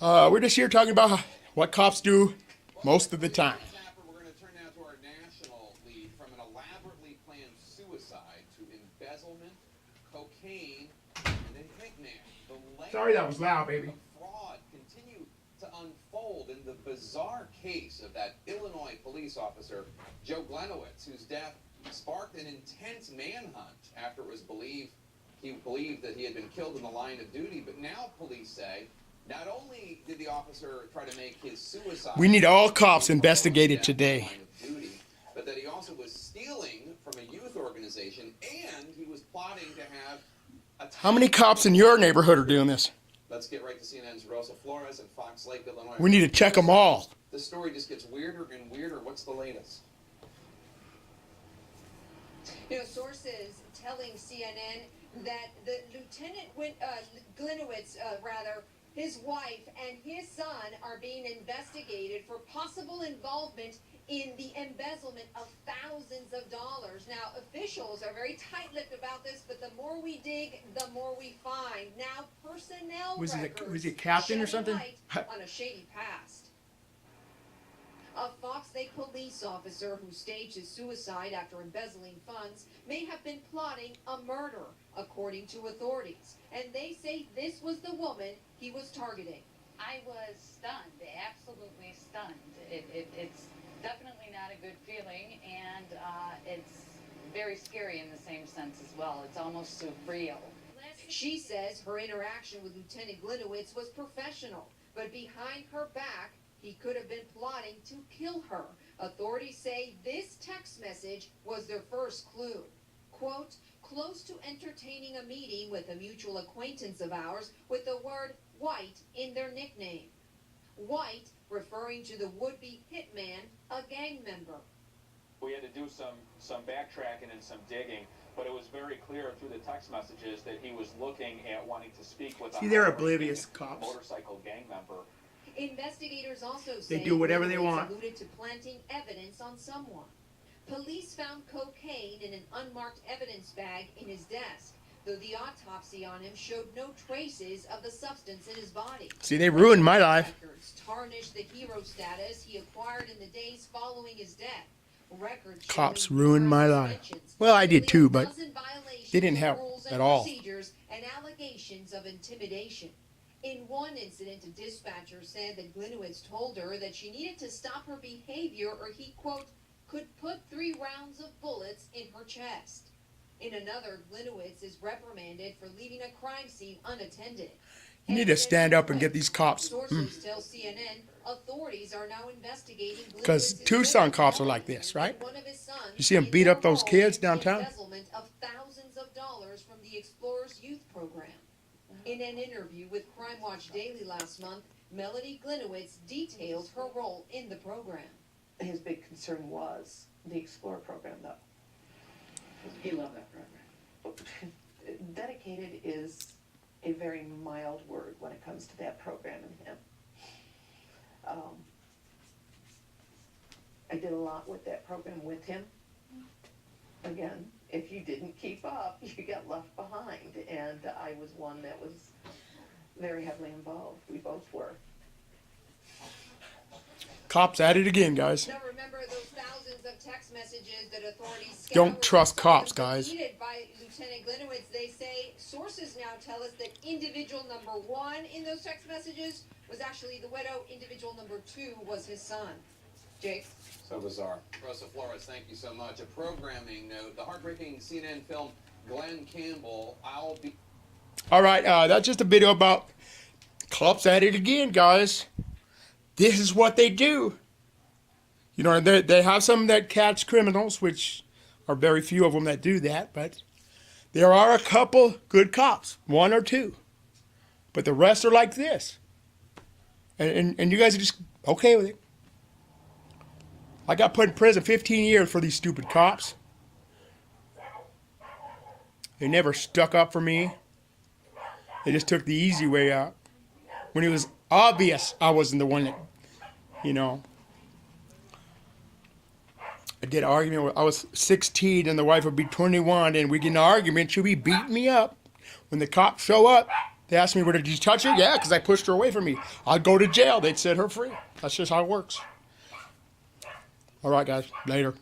We're just here talking about what cops do most of the time. We're going to turn now to our national lead. From an elaborately planned suicide to embezzlement, cocaine, and a hitman. The Sorry that was loud, baby. of fraud continue to unfold in the bizarre case of that Illinois police officer, Joe Glenowitz, whose death sparked an intense manhunt after it was believed that he had been killed in the line of duty. But now police say not only did the officer try to make his suicide, We need all cops investigated today. duty, but that he also was stealing from a youth organization, and he was plotting to have a How many cops in your neighborhood are doing this? Let's get right to CNN's Rosa Flores in Fox Lake, Illinois. We need to check them all. The story just gets weirder and weirder. What's the latest? Sources telling CNN that the Glenowitz, his wife and his son are being investigated for possible involvement in the embezzlement of thousands of dollars. Now, officials are very tight-lipped about this, but the more we dig, the more we find. Now, personnel records was he a captain or shedding something? light on a shady past. A Fox Lake police officer who staged his suicide after embezzling funds may have been plotting a murder, according to authorities. And they say this was the woman he was targeting. I was stunned, absolutely stunned. It's definitely not a good feeling, and it's very scary in the same sense as well. It's almost surreal. She says her interaction with Lieutenant Glenowitz was professional, but behind her back, he could have been plotting to kill her. Authorities say this text message was their first clue. Quote, close to entertaining a meeting with a mutual acquaintance of ours with the word White in their nickname. White referring to the would-be hitman, a gang member. We had to do some backtracking and some digging, but it was very clear through the text messages that he was looking at wanting to speak with See, a they're high-ranking oblivious cops. motorcycle gang member. Investigators also say They do whatever they Glenowitz want. alluded to planting evidence on someone. Police found cocaine in an unmarked evidence bag in his desk, though the autopsy on him showed no traces of the substance in his body. See, they ruined my life. Records tarnished the hero status he acquired in the days following his death. Records Cops showing ruined my numerous life. suspensions, Well, I did nearly too, a but dozen violations they didn't of help rules at and all. procedures and allegations of intimidation. In one incident, a dispatcher said that Glenowitz told her that she needed to stop her behavior or he, quote, could put 3 rounds of bullets in her chest. In another, Glenowitz is reprimanded for leaving a crime scene unattended. You need to stand up and get these cops. Sources tell CNN authorities are now investigating 'Cause Glenowitz' Tucson cops are involvement like this, right? and one of his sons You see 'em being beat up those involved kids in downtown? embezzlement of thousands of dollars from the Explorers Youth Program. In an interview with Crime Watch Daily last month, Melody Glenowitz detailed her role in the program. His big concern was the Explorer program, though. He loved that program. Dedicated is a very mild word when it comes to that program and him. I did a lot with that program with him. Again, if you didn't keep up, you got left behind, and I was one that was very heavily involved. We both were. Cops at it again, guys. Now remember those thousands of text messages that authorities Don't scoured trust and cops, some of them guys. deleted by Lieutenant Glenowitz. They say sources now tell us that individual number 1 in those text messages was actually the widow. Individual number 2 was his son. Jake? So bizarre. Rosa Flores, thank you so much. A programming note, the heartbreaking CNN film Glenn Campbell, All right, that's just a video about cops at it again, guys. This is what they do. You know, they have some that catch criminals, which are very few of them that do that, but there are a couple good cops, 1 or 2. But the rest are like this. And you guys are just okay with it. I got put in prison 15 years for these stupid cops. They never stuck up for me. They just took the easy way out. When it was obvious I wasn't the one that, you know. I did an argument with, I was 16 and the wife would be 21 and we get in an argument, she'll be beating me up. When the cops show up, They asked me, "Well, did you touch her?" Yeah, because I pushed her away from me. I'd go to jail. They'd set her free. That's just how it works. All right, guys. Later.